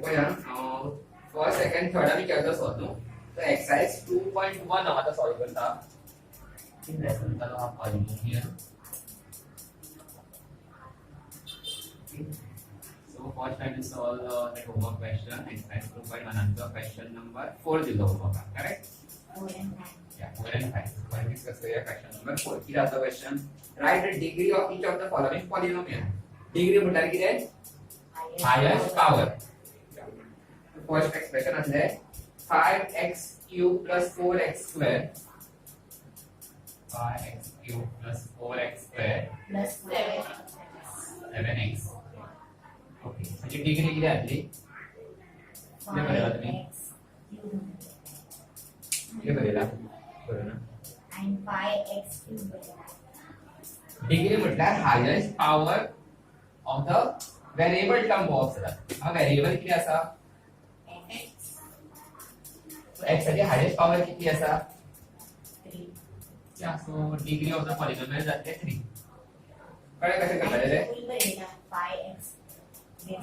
पळया first second third आमी केलो solve न्हू तर एक्सरसाइज 2.1 आता सॉल्व करता इन लेसन तालो हा polynomial so first time to solve that homework question exercise 2.1 answer question number 4 दिलो होगा correct 4 and 5. yeah 4 and 5 so we discuss here question number 4 here is the question write the degree of each of the following polynomial degree म्हटल्यार कितें highest power first expression असले 5x cube plus 4x square 5x cube plus 4x square Plus 7x okay म्हणजे degree किती आली किती बरेला तुम्ही 5x cube किती बरेला बरोबर ना and 5x cube. डिग्री म्हटल्यार highest power of the variable term box आसा हा व्हेरिएबल किती आसा x x साठी हायेस्ट पावर किती आसा 3. या so degree of the polynomial जाते 3 कळे कशे करतले Full बरेला 5x.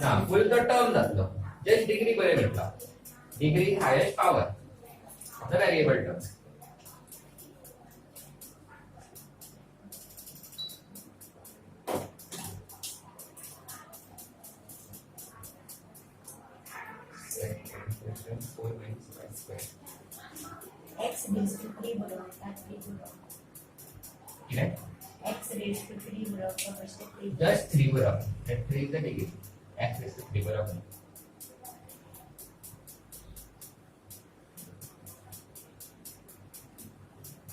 ना फुल द टर्म जातलो जस्ट डिग्री बरे भेटला degree highest power of the variable term X raised to 3 बरोबर का 3 बरोबर. किती X raised to 3 बरोबर का फर्स्ट 3. just 3 बरोबर that 3 is the degree x is 3 बरोबर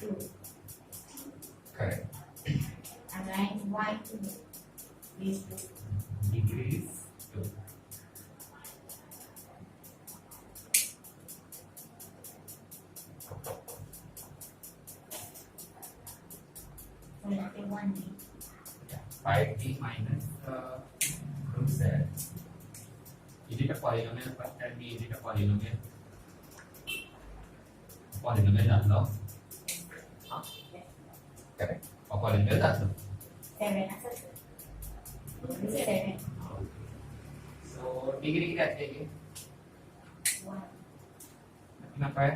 Two. correct And line y to raised to degree is 2 so 1d. 5t minus 7 is it a polynomial first tell me is it a polynomial polynomial जातलो हां correct a polynomial जातलो 7 असं 7 so degree किती असते की 1 ना काय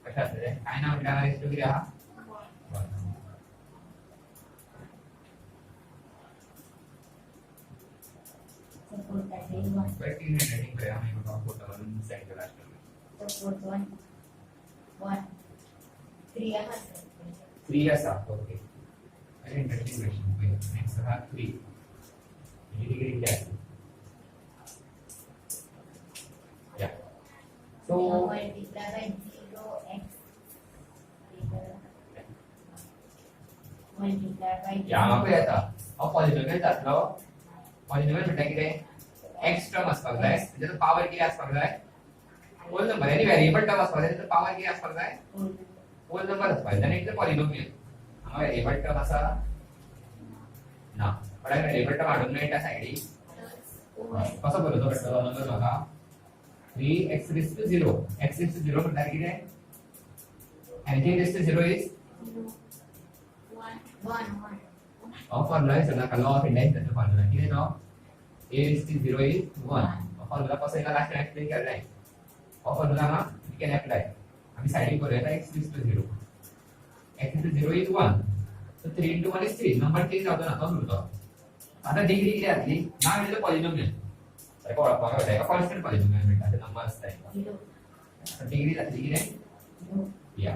कशा असते काय नाव म्हटल्यावर रेस्ट किती हा support that is 1. पर 3 रेटिंग पे हमें बताओ फोटो वाला सेट करा Support 1 1 3 असं 3 असा ओके अरे इंटरेस्टिंग क्वेश्चन नेक्स्ट हा 3 ही डिग्री क्या है या so so multiply by 0x multiply by या पे येता हा पॉलिनोमियल जातलो पॉलिनोमियल म्हणजे कितें x टर्म असपाक जाय म्हणजे तो पावर किती असपाक जाय whole number any variable term असपाक जाय तो पावर किती असपाक जाय होल नंबर असपाक जाय इट्स अ पॉलिनोमियल हांगा व्हेरिएबल टर्म आसा ना पण व्हेरिएबल टर्म हाडून मेळटा सायडी कसो बरोवचो पडटलो नंबर म्हाका 3x raised to 0 x raised to 0 म्हटल्यार कितें anything raised to 0 is 1 of formula is ना लॉ ऑफ इंडेक्स फॉर्म्युला कितें तो a raised to 0 is 1 formula कसो येला लास्ट एक्सप्लेन केलाय हो फॉर्म्युला ना वी कॅन अप्लाय आम्ही साइडिंग करूया x raised to 0 x raised to 0 is 1 so 3 into 1 is 3 number 3 जातो ना तो उरतो आता डिग्री किती आसली ना म्हणजे पॉलिनोमियल ताका ओळखपाक जाय ताका कॉन्स्टंट पॉलिनोमियल म्हणटा ते नंबर आसता ताका डिग्री जातली कितें या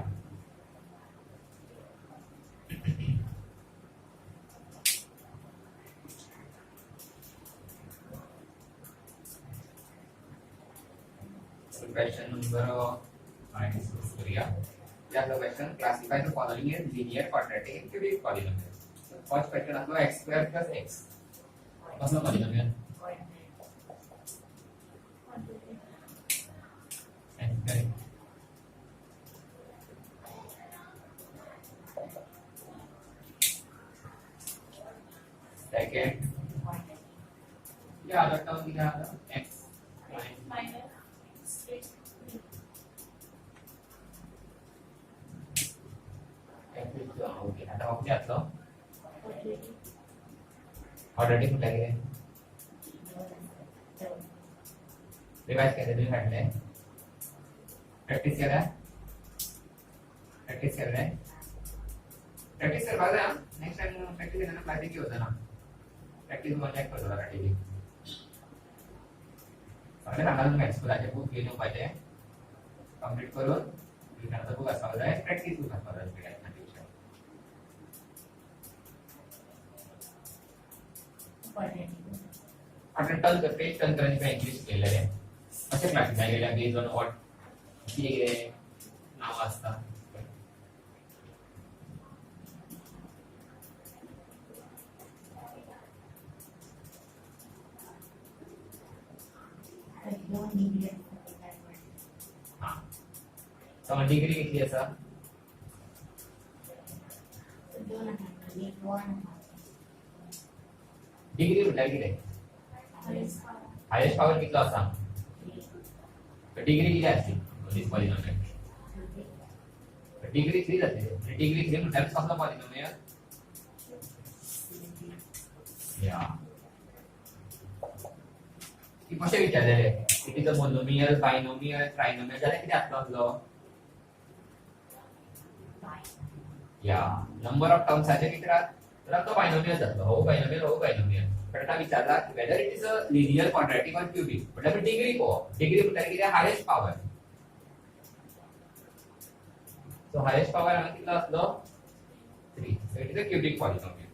question number -6 Korea. Yeah, the question classify the following as linear, quadratic, and cubic polynomials. So first question is x square plus x. What's the polynomial? X square. Second. Yeah, the term is x minus okay आता वापरूया यातलो order कुठला गेले revise केले तुम्ही काढले practice केला practice करताय practice कर बघा नेक्स्ट टाइम प्रॅक्टिस करताना क्लास की होता ना प्रॅक्टिस मध्ये चेक करतो का टीव्ही सगळे सांगाल मॅथ्स स्कूलचे बुक घेऊन पाहिजे कंप्लीट करून विज्ञानाचा बुक असावा जाय प्रॅक्टिस बुक असावा जाय आपण टर्न कर पेज टर्न करायची काय इंग्लिश केलेलं आहे असे क्लासेस आलेले आहे बेस्ड ऑन व्हॉट हे नाव असतात So डिग्री किती असा डिग्री म्हटल्यार कितें हायेस्ट पावर कितलो आसा डिग्री किती आसली दिस पॉलिनोमियल डिग्री 3 जातली डिग्री 3 म्हटल्यार कसलो पॉलिनोमियल या की कशें विचारलेले it is a monomial binomial trinomial जाल्यार कितें आसलो या नंबर ऑफ टर्म्स आचे किती राहत तर तो बायनोमियल जातलो हो बायनोमियल पण आता विचारला whether it is a linear quadratic और क्यूबिक म्हटल्यार डिग्री म्हटल्यार किती हायेस्ट पॉवर सो हायेस्ट पॉवर हांगा कितलो आसलो 3 so it is a cubic polynomial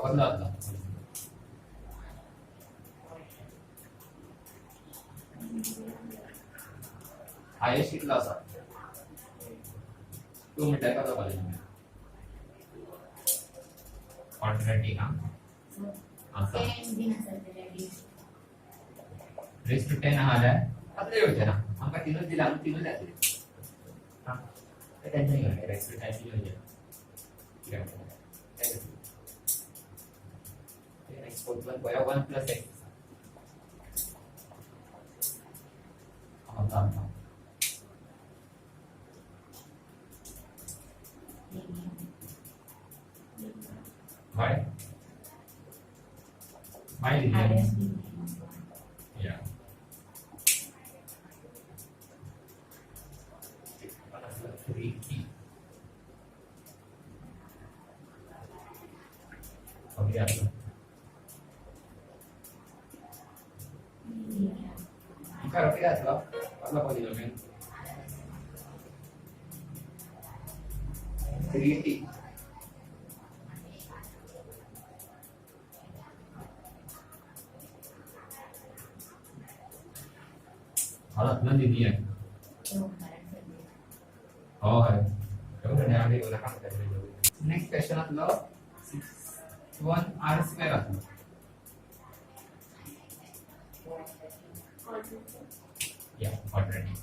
बदला हायेस्ट कितलो आसा 2 मीटर का पॉलिनोमियल क्वाड्रॅटिक आसा रेस टू 10 आला अतले होते ना आमका तीनच दिला आम्ही तीनच जातले हां ते टेन्शन घेऊ रेस टू 10 दिले export 1 by 1 plus x why yeah okay Claro, fíjate, hazlo polinomial. 3t. हालत न दीदी है है नेक्स्ट क्वेश्चन आतलो 1 r स्क्वेअर आतलो या quadratic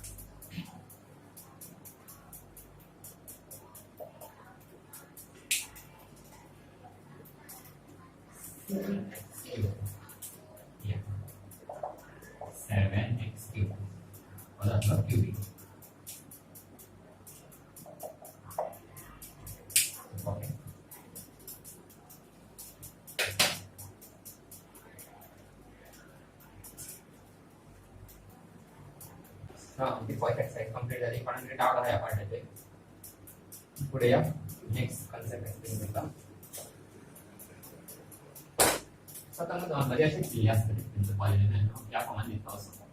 yeah 7x cube और मतलब cubic okay हाँ ये पॉइंट एक्सरसाइज कंप्लीट झाली पण डाउट आहे आपण त्याचे पुढे या नेक्स्ट कन्सेप्ट एक्सप्लेन करता स्वतः मध्ये असे दिले असते त्यांचं पॉलिनोमियल या प्रमाणे लिहितो असं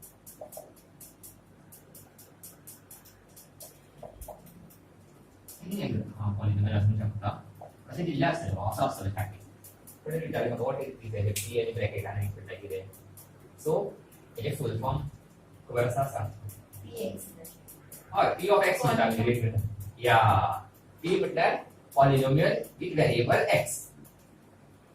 हा पॉलिनोमियल असू शकता असे दिले असते असं असतं काय पुढे विचारले व्हॉट इज दिस आहे पी आणि ब्रॅकेट आणि इक्वल टू किती सो याचे फुल फॉर्म कसा असा और p of x म्हटल्यार या p म्हटल्यार पॉलिनोमियल विथ व्हेरिएबल x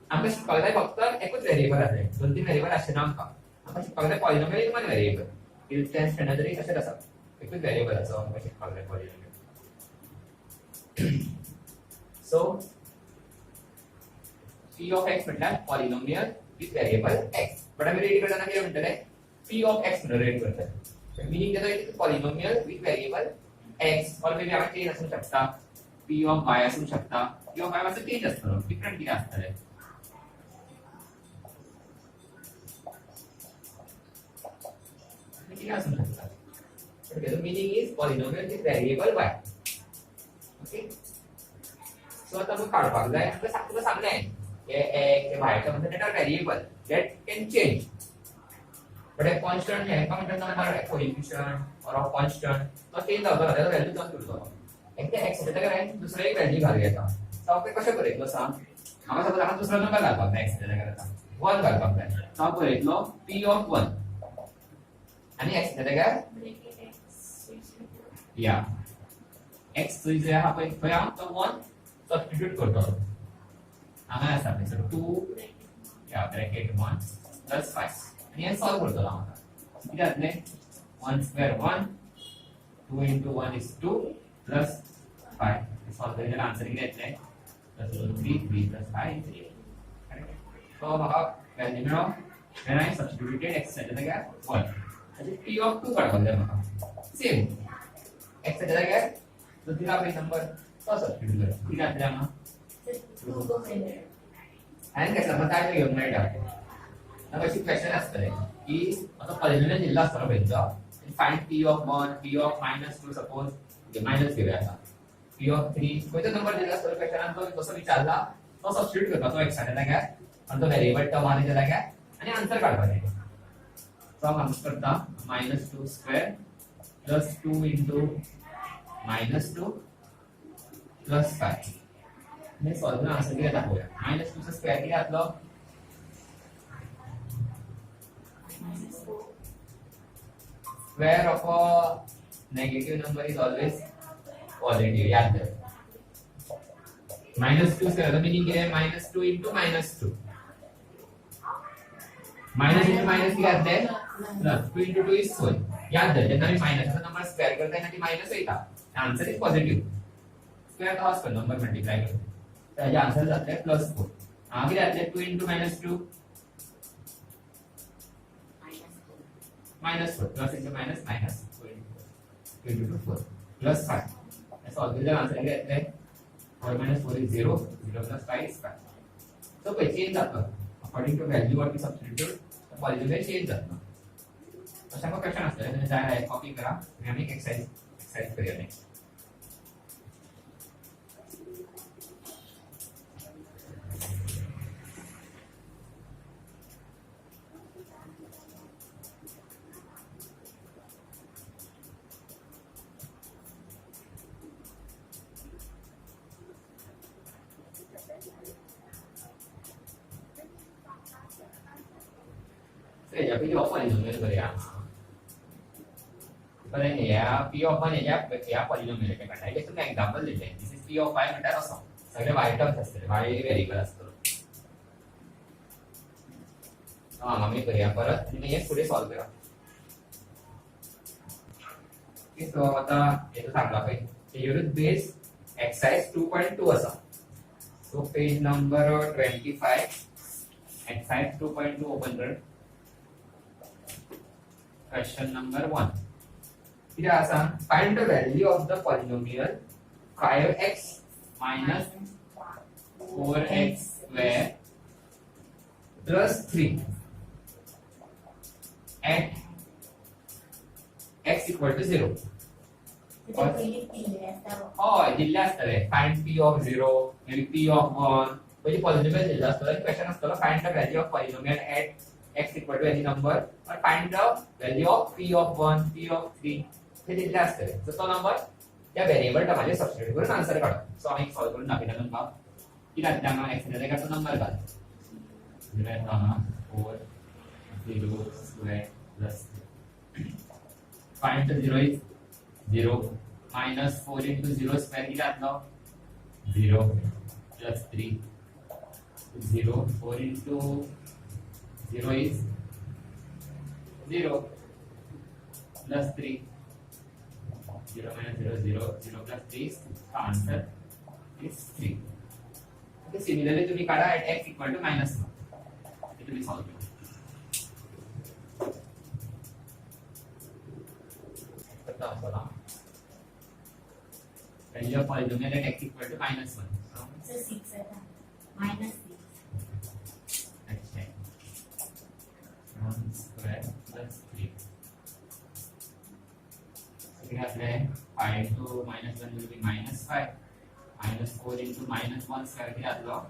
आमका शिकवलाय फक्त एकच व्हेरिएबल आहे दोन तीन व्हेरिएबल असते ना आमका शिकवलाय polynomial with one variable it stands standard तरी असे असतात एकूच व्हेरिएबल आसा आमकां शिकपाक जाय polynomial. So p of x म्हटल्यार polynomial with variable x. But आमी रेडी करताना कितें म्हणटले p of x म्हणून रेडी करतले. मीनिंग तेजो एक पॉलिनोमियल विथ व्हेरिएबल x और मे बी हांगा चेंज आसूंक शकता p of y आसूंक शकता. p of y मातसो चेंज आसतलो, डिफरंट कितें आसतलें. कितें आसूंक शकता. Okay, the meaning is polynomial with variable y. Okay. So आता मग काढपाक जाय. तुका सांगलें हे x हे y चे म्हणजे data variable that can change. But a constant है, का मतलब नंबर है coefficient और constant तो चेंज जाता रहता है, वैल्यू चेंज करतो. एक ते x डेटा काय दुसरे एक व्हॅल्यू घालूया. सो आपण कशें करयतलो सांग. हांगा सपोज हांगा दुसरो नंबर घालपाक जाय x डेटा करता. 1 घालपाक जाय. सो हांव करयतलो p of 1 आणि x डेटा काय या x जो आहे आपण खंय हा तो 1 सबस्टिट्यूट करतो. हांगा आसा सो 2 या ब्रॅकेट 1 प्लस 5 आणि हे सॉल्व करतो हांव. किती जातले 1 square 1 2 into 1 is 2 plus 5. Solve केल्यार आन्सर किती येतले प्लस 3 3 plus 5 3. सो म्हाका व्हॅल्यू मेळो when I substituted x च्या जाग्यार 1 म्हणजे p of 2 काडपाक जाय म्हाका. सेम x च्या जाग्यार तो दिला पळय नंबर तो सबस्टिट्यूट कर. किती जातले हांगा 2 आणि कसं मग काय घेऊन मेळटा. आता अशी क्वेश्चन आसतले की आता पॉलिनोमियल दिल्लो आसतलो पळयचो. Find p of 1 p of -2 suppose minus घेऊया आता p of 3 खंयचो नंबर दिल्लो आसतलो क्वेश्चनान तो कसो विचारला तो सबस्टिट्यूट करता तो x च्या जाग्यार आणि तो व्हेरिएबल टर्म आनी जाग्यार आणि आन्सर काडपाचें. सो हांव करता -2 स्क्वेअर प्लस 2 into -2 plus 5. हे सॉल्व करून आन्सर किती येता पळोवया. -2 चा स्क्वेअर किती जातलो square of a negative number is always positive. याद कर -2 स्क्वेअर का मीनिंग किती आहे -2 into -2 माइनस into माइनस किती जातले प्लस 2 into 2 is 4. याद धर जेन्ना आमी मायनसचा नंबर स्क्वेअर करता तेन्ना ती मायनस येता. Answer is positive. स्क्वेअर तो असतो नंबर मल्टिप्लाय करता त्याचे आन्सर जातले +4. हां किती जातले 2 into -2 -4 plus into minus minus 2 into 4 plus 5. ऐसा ऑलवेज आन्सर किती जातले 4 - 4 is 0 0 plus 5 is 5. सो पळय चेंज जाता according to value what we substitute polynomial change जाता. अशा मग क्वेश्चन असले तुम्ही जाय कॉपी करा आणि आम्ही एक्सरसाइज करूया नेक्स्ट. या p of 1 पॉलिनोमियल करूया. पण या p of 1 या पॉलिनोमियल के काढा. हे तुम्ही एग्जांपल दिले. This is p of y म्हणल्यार असो सगळे y टर्म्स असतले y व्हेरिएबल असतो. हां आम्ही करूया परत आणि हे पुढे सॉल्व करा. की सो आता हे तो सांगला पाहिजे युनिट बेस एक्सरसाइज 2.2 असा. So page number 25 exercise 2.2 open कर. Question number 1. Here are find the value of the polynomial 5x minus 4x square plus 3 at x equal to 0. Oh, दिल्ले असतले find p of 0, maybe p of 1. म्हणजे polynomial दिल्ला असतो. Question असतो find the value of polynomial at x equal to any number or find the value of p of 1 p of 3 हे दिले असते. तर तो number त्या variable टर्ममध्ये सबस्टिट्यूट करून आन्सर काढा. सो आम्ही सॉल्व करून दाखवला नंतर की त्याला x च्या जागेवर नंबर घाल 4 0 square plus find the 0 is 0 minus 4 into 0 square किती जातलो 0 plus 3 0 4 into 0 is 0 plus 3 0 minus 0 0 0 plus 3 का आंसर is 3. Okay, similarly तुम्ही काढा at x equal to minus 1. हे तुम्ही सॉल्व करा. करता चला. value of polynomial at x equal to minus 1. So So 6 आता. Minus 6. let's check. 1 square plus 3. So we have then 5 into minus 1 will be minus 5. Minus 4 into minus 1 square we have log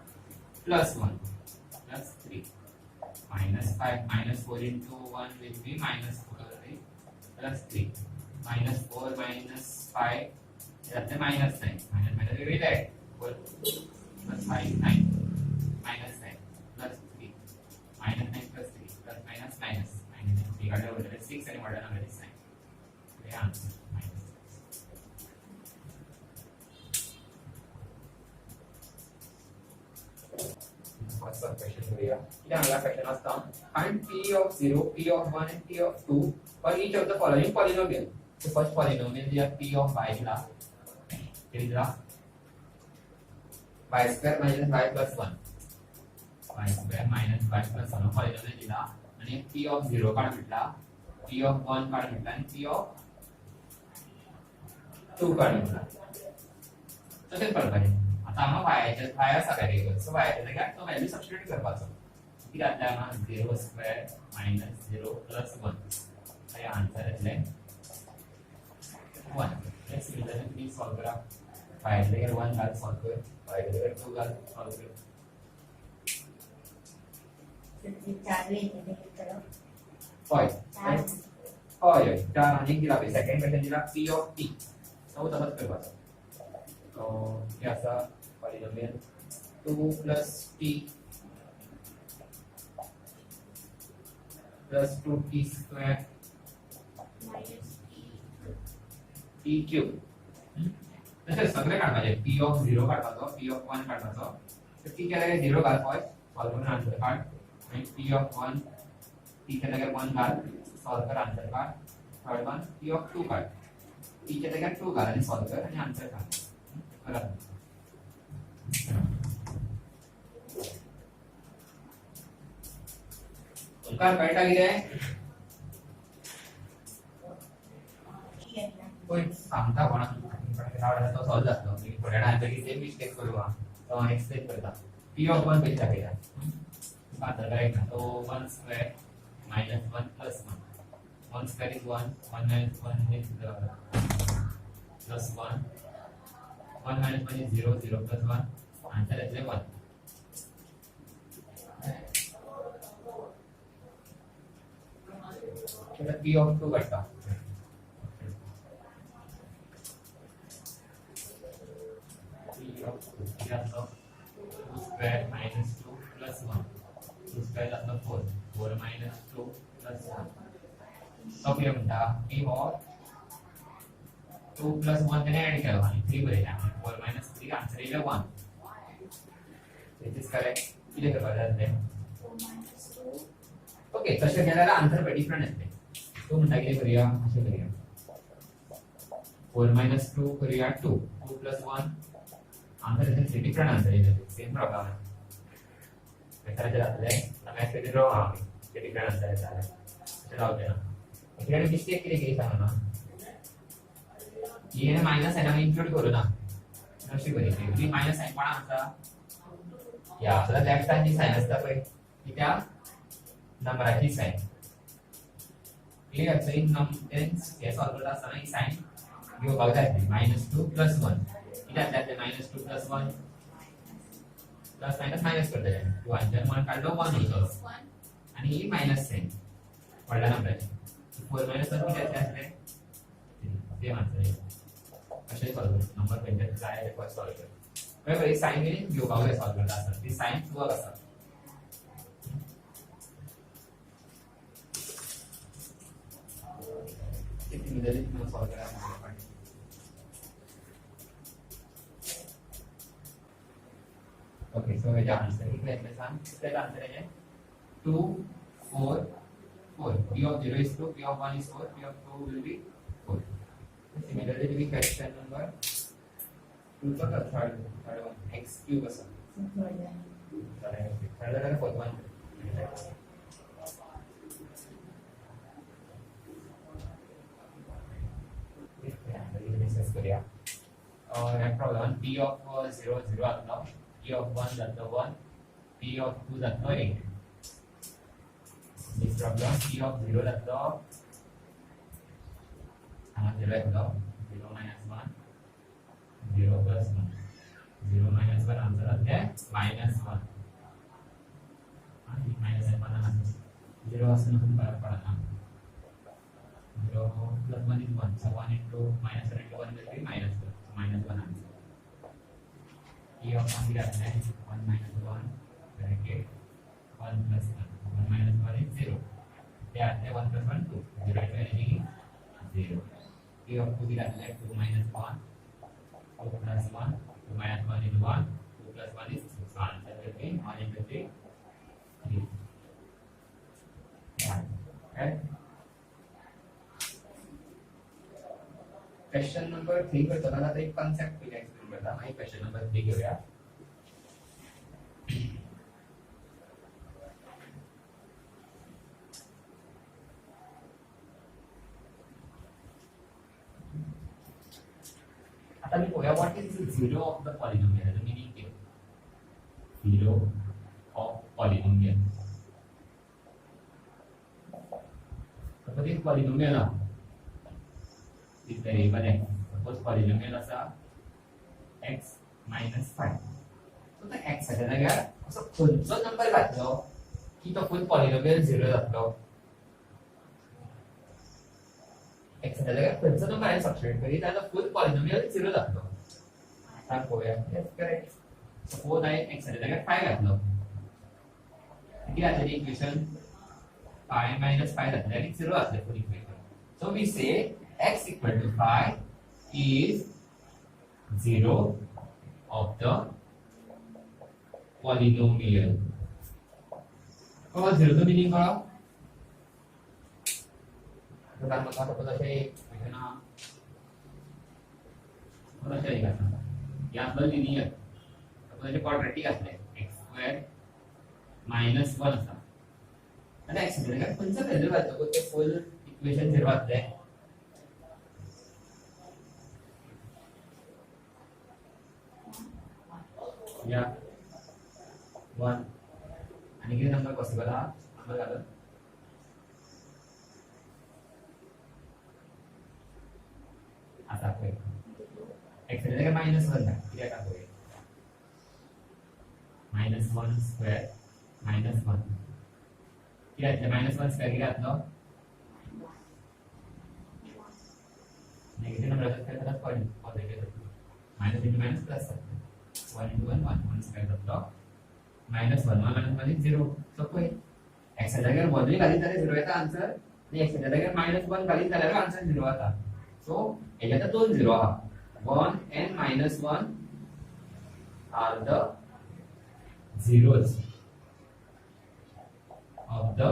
plus 1 plus 3. Minus 5 minus 4 into 1 will be minus 4 plus 3. Minus 4 minus 5 that's a minus 9. Minus minus we will add 4 plus 5 9 minus 9 plus 3 minus 9 plus 3 plus minus minus minus 3 got over there 6 and what number is 9. The answer minus 6. What's the question here? Yeah, the question was done. Find p of 0, p of 1 and p of 2 for each of the following polynomial. So first polynomial we have p of y la is la y square minus y plus 1. Y square minus y plus 1 polynomial दिला आणि p of 0 काढ म्हटला, p of 1 काढ म्हटला आणि p of 2 काढ म्हटला. तर ते प्रकारे आता आम्हाला y च्या y असा व्हेरिएबल सो y च्या जाग्यार तो व्हॅल्यू सबस्टिट्यूट करपाचो. किती घातला आम्हाला 0 स्क्वेअर मायनस 0 प्लस 1 हे आन्सर येतले 1. नेक्स्ट मिळाले तुम्ही सॉल्व करा. y च्या जाग्यार 1 घाल सॉल्व कर, y च्या जाग्यार 2 घाल सॉल्व कर. So 4 लेते हैं करो. होय 4. होय चार आणि दिला बे सेकंड क्वेश्चन दिला p of t. सो तसंच करपाचो. तो हे असा polynomial 2 plus t plus 2t square Minus t cube. तसे सगळे काढायचे. p of 0 काढायचो, p of 1 काढायचो. तर t च्या जागी 0 घाल होय सॉल्व करून आन्सर काढ. आणि p of 1 t च्या जागी 1 घाल सॉल्व कर आन्सर काढ. थर्ड वन p of 2 काढ. t च्या जागी 2 घाल आणि सॉल्व कर आणि आन्सर काढ. बरोबर. तुमका कळटा कितें? पण सांगता कोणाक आवडता तो सॉल्व जातलो. थोड्या टायमार सेम मिस्टेक करू हा. तो एक्सप्लेन करता. p of 1 पेक्षा केला. आन्सर करेक्ट ना. तो 1 square minus 1 plus 1. 1 square is 1. 1 minus 1 is plus 1. 1 minus 1 is 0. 0 plus 1. Answer is 1. So p of 2 करता. p of 2 जातो 2 square minus 2 plus 1. 2 square जातो 4. 4 minus 2 plus 1. तो क्या बनता? p of 2 plus 1 ने ऐड करो आणि 3 बरेला. 4 minus 3 answer is 1. It is correct. किती करपाचे असते? 4 minus 2. ओके तसे केल्याला आन्सर डिफरंट येते. तो म्हणता किती करूया असे करूया 4 minus 2 करूया 2 2 plus 1 आन्सर येते डिफरंट आन्सर येते सेम प्रॉब्लेम आहे. बेटाचे राहतले आम्ही एक्सपेक्टेड रो हा ते डिफरंट आन्सर येतात. चला होते ना इकडे मिस्टेक किती केली सांगा ना. ये माइनस आहे ना इन्क्लूड करू ना नशी करूया. ती माइनस साइन पण आमचा या आपला लेफ्ट साइडची साइन असता पय की त्या नंबराची साइन क्लियर. सो इन नंबर्स हे सॉल्व करता असताना ही साइन घेवपाक जाय -2 + 1 कित्याक जातले -2 + 1 प्लस मायनस मायनस करतले 2 आणि 1 काढलो 1 उरलो आणि ही मायनस साइन व्हडल्या नंबराची 4 - 1 किती असले ते आन्सर अशें सॉल्व कर. नंबर पेंटर जाय ते फर्स्ट सॉल्व कर. बरोबर. साइन घेवन घेवपाक जाय सॉल्व करता आसतना ती साइन वर्क आसा. किती मिळाली तुम्हाला सॉल्व करा. ओके सो हेजा आन्सर इकडे येतले सांग. कितले आन्सर आहे 2 4 4. p of 0 is 2, p of 1 is 4, p of 2 will be 4. Similarly, we question number 2 का third one x cube असा. Third and fourth one. Discuss करूया. ह्या प्रॉब्लेम p of 0 0 जातलो, p of 1 जातलो 1, p of 2 जातलो 8. This problem p of 0 जातलो 0 येतलो 0 minus 1 0 plus 1 0 minus 1 answer जातले minus 1 आणि minus 1 आन्सर 0 असं नसून फरक पडना. 0 plus 1 is 1, so 1 into minus 1 into 1 will be minus 1, so minus 1 answer. E of 1 is 1 minus 1 bracket 1 plus 1, 1 minus 1 is 0. Yeah, 1 plus 1 2, 0 into anything is 0. E of 2 is 2 minus 1, 2 plus 1, 2 minus 1 is 1, 2 plus 1 is 2, so answer will be 1 into 3, 3. Yeah, right? Question number 3 करताना आता एक concept पहिले explain करता. आणि question number 3 घेऊया. आता मी पोया what is the zero of the polynomial. The meaning के झिरो ऑफ पॉलिनोमियल. तर ते पॉलिनोमियल आहे. This variable x. Suppose polynomial असा x minus 5. So the x च्या जाग्यार असो खंयचो नंबर घातलो की तो फुल पॉलिनोमियल 0 जातलो. x च्या जाग्यार खंयचो नंबर हांवें सबस्टिट्यूट करीत जाल्यार फुल पॉलिनोमियल 0 जातलो. आता पळोवया. Yes correct. सपोज हांवें x च्या जाग्यार 5 घातलो. किती जातलें इक्वेशन 5 minus 5 जातलें आनी 0 जातलें full equation. So we say x equal to 5 is 0 of the polynomial. और 0 तो मीनिंग करो. तो काय म्हणतात आपण असे आहे ना. मला काय करणार. यातलं लिनियर. आपण त्याचे क्वाड्रेटिक असले x² - 1 असा. आणि x चे काय कोणचं व्हॅल्यू घालतो ते फुल इक्वेशन 0 असले. या 1 आणि किती नंबर पॉसिबल हा नंबर घालून आता काय x च्या जागी -1 घाल. किती टाकूया -1 स्क्वेअर -1 किती आहे -1 स्क्वेअर किती घातलं नेगेटिव्ह नंबर असतात त्याला positive minus into minus plus 1 into 1 1 square जातलो -1 -1 is 0. सोपं आहे. x च्या जागेवर 1 घालीत जाल्यार 0 येता आन्सर आणि x च्या जागेवर -1 घालीत जाल्यार आन्सर 0 येता. सो हेच्यात दोन 0 आहा. 1 and -1 are the zeros of the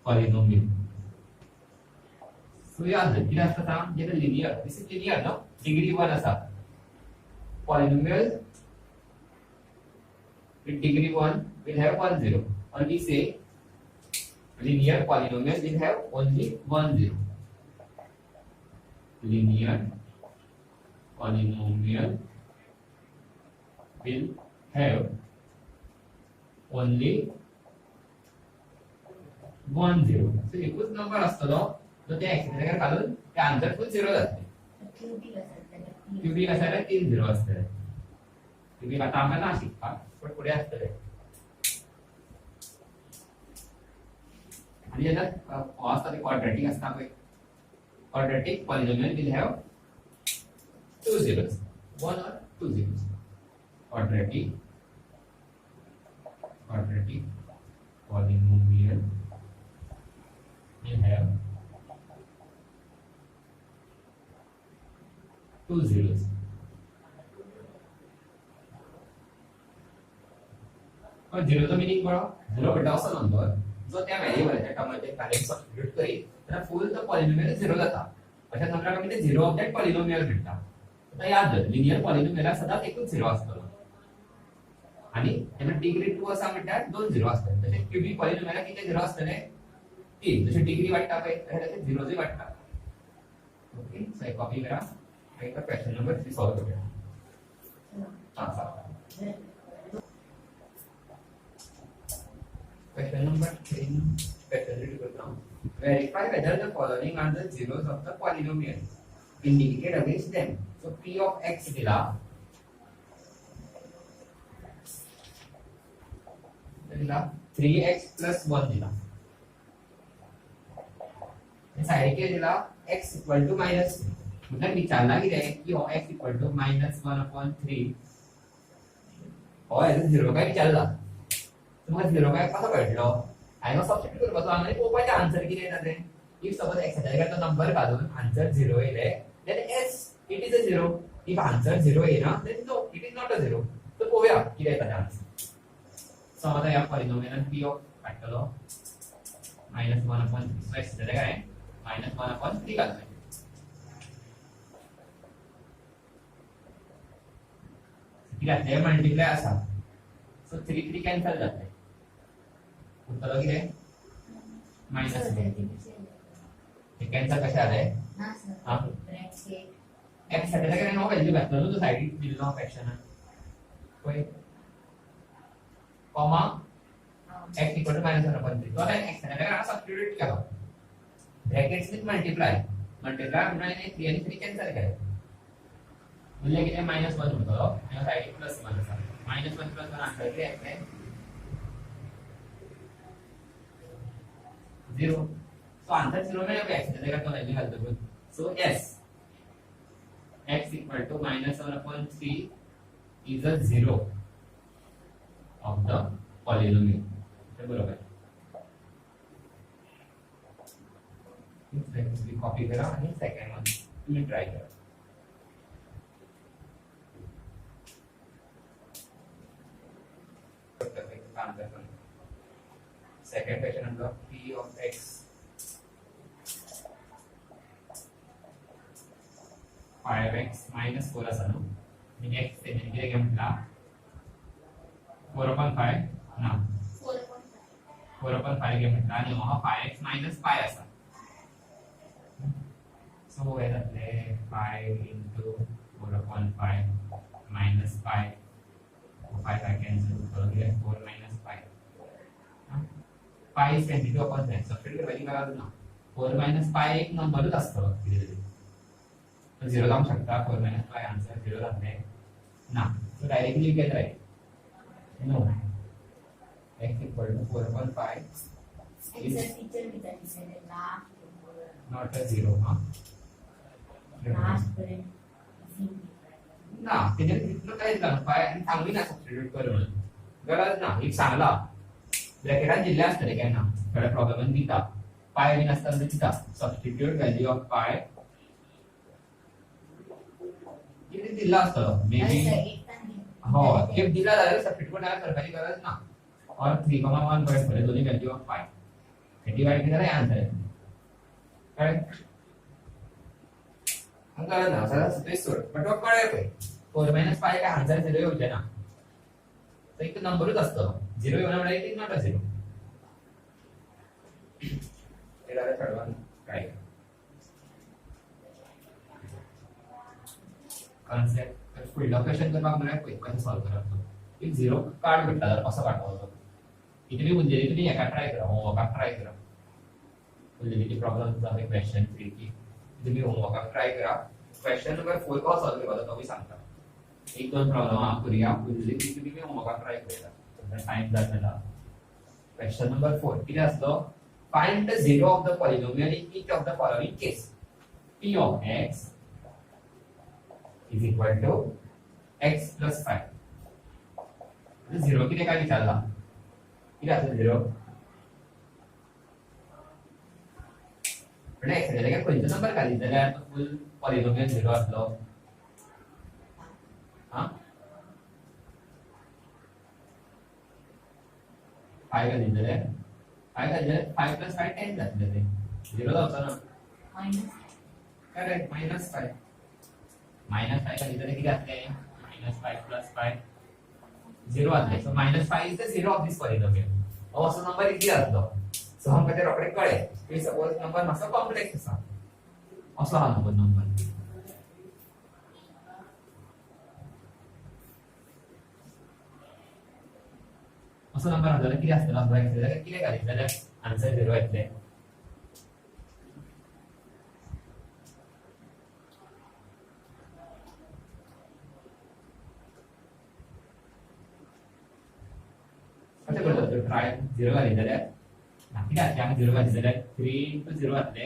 polynomial. So याद किती असता सांग जे linear. This is linear no. Degree 1 असा. Polynomial with degree 1 will have 1 0, or we say linear polynomial will have only 1 0. Linear polynomial will have only 1 0. So एकूच number असतो तो त्या x च्या जागेवर घालून ते आन्सर फुल 0 जाते. क्यूबिक असायला 3 0 असते. क्यूबिक आता आम्हाला ना शिकपा पण पुढे असते. आणि याच्यात असतात क्वाड्रेटिक असतात. Quadratic polynomial will have 2 zeros, 1 or 2 zeros. Quadratic polynomial will have 2 zeros. और 0 तो मीनिंग करो 0 बेटा असा नंबर जो त्या व्हेरिएबल त्या टर्ममध्ये खाली सबस्टिट्यूट करी तर फुल द पॉलिनोमियल 0 जाता. अशा नंबराक आमी ते झिरो ऑफ दॅट पॉलिनोमियल म्हणटा. आता याद दर लिनियर पॉलिनोमियलाक सदांच एकूच झिरो आसतलो आणि तेन्ना डिग्री 2 आसा म्हणल्यार दोन झिरो आसतले. तशें क्यूबिक पॉलिनोमियलाक कितले झिरो आसतले? 3. जशें डिग्री वाडटा पळय तशें झिरोजूय वाडटा. ओके सो एक कॉपी करा आणि क्वेश्चन नंबर 3 सॉल्व करूया. Question number 3. Question read करता हूँ. Verify whether the following are the zeros of the polynomial. Indicate against them. So p of x दिला. दिला 3x plus 1 दिला. साइड के दिला x equal to minus 3. मतलब विचारला किती आहे की x equal to minus 1/3. होय झिरो काय विचारला. तुम्हाला झिरो काय कसा कळलो? हांगा सबस्टिट्यूट करपाचो आनी पळोवपाचें आन्सर कितें येता तें. इफ सपोज एक्साच्या तो नंबर घालून आन्सर 0 येयले then yes it is a 0. If answer 0 येना then no it is not a 0. तो पळोवया कितें येता तें आन्सर. सो आता ह्या पॉलिनोमियलान p ऑफ काडटलो -1/3. सो एक्साच्या काय -1/3 घालतले. कित्याक मल्टिप्लाय आसा सो 3 कॅन्सल जातले. उत्तर कितें -3. कॅन्सल कशें जालें? एक्स साठी काय नो व्हॅल्यू घातलो तो साइडीक दिल्लो फ्रॅक्शनान पळय कॉमा x इक्वल टू -1/3. तो आता x साठी काय substitute Kelo brackets with multiply म्हणल्यार 3 आणि 3 कॅन्सल केले म्हणजे कितें -1 उरतलो आणि साइडीक +1 आसा. -1 + 1 आन्सर कितें येतलें 0. सो आन्सर 0 मेळ्ळो पळय एक्स जाग्यार तो value घालतकूच. So yes x equal to -1/3 is a 0 of the polynomial. हे बरोबर. तुम्ही कॉपी करा आणि सेकंड वन तुम्ही ट्राय करा. Second question number p of x 5x minus 4 असा नो म्हणजे x ते किती घेतला 4/5 ना 4/5 घेतला आणि हा 5x minus 5 असा. सो हे जातले 5 into 4/5 minus 5 5 I cancel so here 4 minus 5 5 is 22/10 substitute value करा ना 4 minus 5 एक नंबरच असतो तो 0 जाऊ शकता 4 minus 5 आन्सर 0 जाते ना. So directly you get right no x equal to 4/5 is not a 0 हा ना त्याने इतकं काय झालं पाय आणि चांगली ना सबस्टिट्यूट करून गरज ना एक सांगला ब्रॅकेटात दिले असतले काय ना थोडा प्रॉब्लेम दिता पाय बी नसताना दिता सबस्टिट्यूट व्हॅल्यू ऑफ पाय किती दिला असतो मे बी हो इफ दिला जाल्यार सबस्टिट्यूट करपाची गरज ना और 3,1 पॉइंट पडले दोन्ही व्हॅल्यू ऑफ पाय हे डिवाइड केल्यार आन्सर येतो करेक्ट. अंगाला ना सारा स्पेस सोड बट वो कळे पळय 4 minus 5 का आन्सर 0 येऊचे ना तो एक नंबरच असतो 0 येऊन म्हणजे इट इज नॉट अ 0. हे दादा चढवा काय कॉन्सेप्ट पुढला क्वेश्चन करपाक म्हळ्यार पळय कसं सॉल्व करप. एक 0 कार्ड भेटला जाल्यार कसो काडपाचो इतली म्हणजे तुम्ही एका ट्राय करा होमवर्काक ट्राय करा म्हणजे प्रॉब्लेम जाता क्वेश्चन 3 की तुम्ही होमवर्काक ट्राय करा. क्वेश्चन नंबर 4 को सॉल्व करपाचो तो बी सांगता एक दोन प्रॉब्लेम हा करूया म्हणजे तुम्ही होमवर्काक ट्राय करा टाइम जातला. क्वेश्चन नंबर 4 किती असतो find the zero of the polynomial in each of the following case p of x is equal to x plus 5. Zero किती काय विचारला किती असेल झिरो पण x जाल्यार खंयचो नंबर घाली जाल्यार तो फुल पॉलिनोमियल झिरो असलो हा 5 घाली जाल्यार 5 घाली जाल्यार 5 plus 5 10 जातले ते झिरो जावचो ना करेक्ट -5 -5 कधी तरी किती असते -5 + 5 0 असते सो -5 is the zero of this polynomial असो नंबर इतली असलो सो हमका ते रोकडे कळे की सपोज नंबर मातसो कॉम्प्लेक्स आसा असो हा नंबर असो नंबर हा जाल्यार किती आसतलो असो एक्स जाल्यार कितें घालीत जाल्यार आन्सर 0 येतले कशें करता तर ट्राय 0 घालीत जाल्यार कितें जातलें आमी 0 घालीत जाल्यार 3 * 0 जातले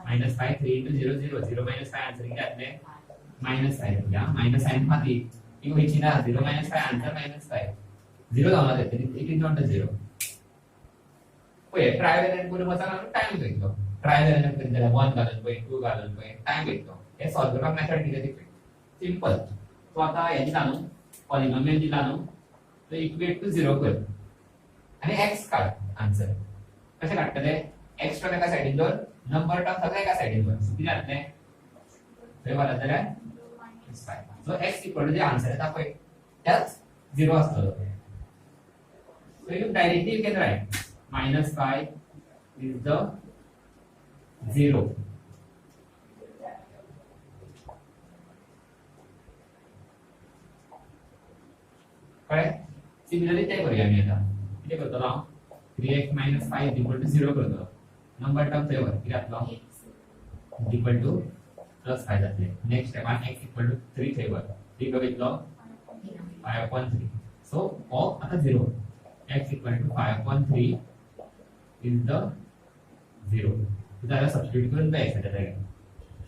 -5 3 * 0 0 0 - 5 आन्सर कितें जातले -5 या मायनस साइन खाती ही वयची ना 0 - 5 आन्सर -5 0 जावना जातली इट इज नॉट अ 0 पळय ट्राय वेरियंट करून वचना टाइम वयतलो ट्राय वेरियंट करीत जाल्यार 1 घालून पळय 2 घालून पळय टाइम वयतलो हे सॉल्व करपाक मेथड कितें ती सिंपल सो आतां हे दिला न्हू पॉलिनोमियल दिला न्हू तो इक्वेट टू 0 कर आणि x काढ आन्सर कशें काडटले x टर्म एका साइडीन दोर नंबर टर्म सगळे एका साइडीन दोर कितें जातले थंय घालत जाल्यार सो x इक्वल टू जे आन्सर येता पळय त्याच 0 आसतलो so you directly can write -5 is the 0 कळ्ळें सिमिलरली ते करूया आमी आता कितें करतलो 3x - 5 = 0 करतलो नंबर टर्म थंय वर कितें जातलो इक्वल टू +5 जातले नेक्स्ट स्टेपान x इक्वल टू 3 थंय वर 3 बघितलो 5/3 सो हो आता 0 x equal to 5/3 is the 0 त्याला सबस्टिट्यूट करून बॅक येता जागा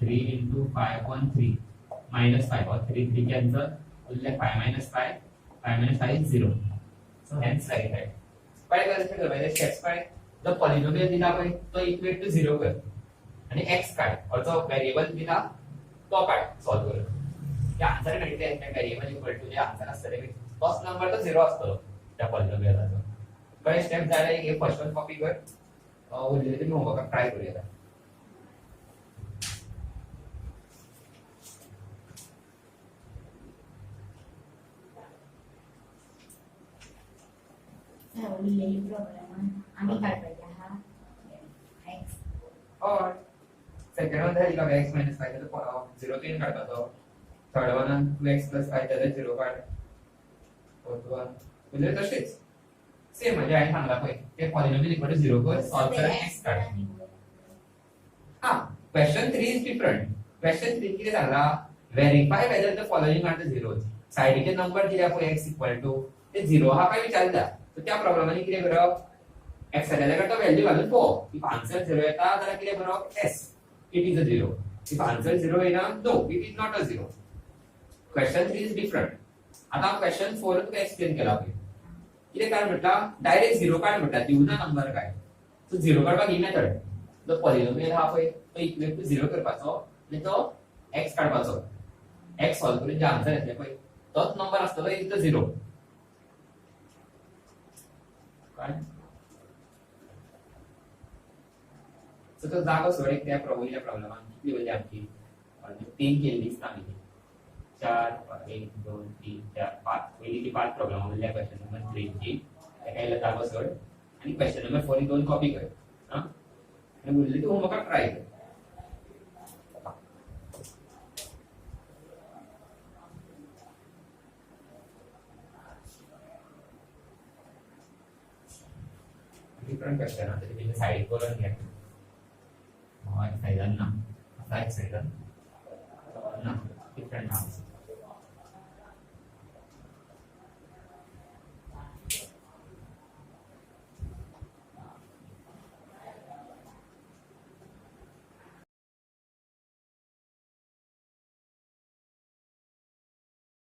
3 * 5/3 -5 और 3 3 कैंसिल उरले 5 - 5 5 - 5 is 0 so hence right right काय करायचं तर म्हणजे स्टेप्स काय जो पॉलिनोमियल दिला पळय तो इक्वेट टू 0 कर आणि x काढ और जो व्हेरिएबल दिला तो काढ सॉल्व कर या आन्सर मेळटले त्या व्हेरिएबल इक्वल टू जे आन्सर असतले तोच नंबर तो 0 असतलो त्या पॉलिनोमियलाचो काय स्टेप जायला एक फर्स्ट वन कॉपी कर उरलेले तुम्ही होमवर्क ट्राय करूया उरलेली प्रॉब्लेम आम्ही काढपायचा हा x और सेकंड वन जायला x - 5 तो 0 3 काढपाचो थर्ड वन 2x + 5 त्याला 0 काढ फोर्थ वन उरले तसेच सेम म्हणजे आहे सांगला पळय ते पॉलिनोमियल इक्वल टू 0 कर सॉल्व कर x काढ हा क्वेश्चन 3 इज डिफरंट क्वेश्चन 3 किती सांगला verify whether the following are the zeros साइडीचे नंबर दिल्या पळय x इक्वल टू ते 0 हा काय विचारला तर त्या प्रॉब्लेमाने किती करप x च्या जाग्यार तो व्हॅल्यू घालून पळोवप इफ आन्सर 0 येता जाल्यार किती करप s it is a 0 if answer 0 येना no it is not a 0 question 3 is different आता क्वेश्चन 4 तुका एक्सप्लेन केला पळय किती काय म्हटला डायरेक्ट 0 काढ म्हटला दिवना नंबर काय सो 0 काढपाक ही मेथड जो पॉलिनोमियल हा पळय तो इक्वल टू 0 करपाचो आणि तो x काढपाचो x सॉल्व करून जे आन्सर येतले पळय तोच नंबर असतलो इज द 0 काय सो तो जागो सोड एक त्या प्रॉब्लेमच्या प्रॉब्लेमान कितली म्हणजे आमची 3 केली दिसता आमी 4 1 2 3 4 5 पहिली 5 प्रॉब्लेम म्हणजे क्वेश्चन नंबर 3 ची एकायला जागो सोड आणि क्वेश्चन नंबर 4 ही दोन कॉपी कर हां आणि उरली तू होमवर्क ट्राय कर डिफरंट क्वेश्चन आता ते साइड करून घ्या साइड ना साइड ना डिफरंट आन्सर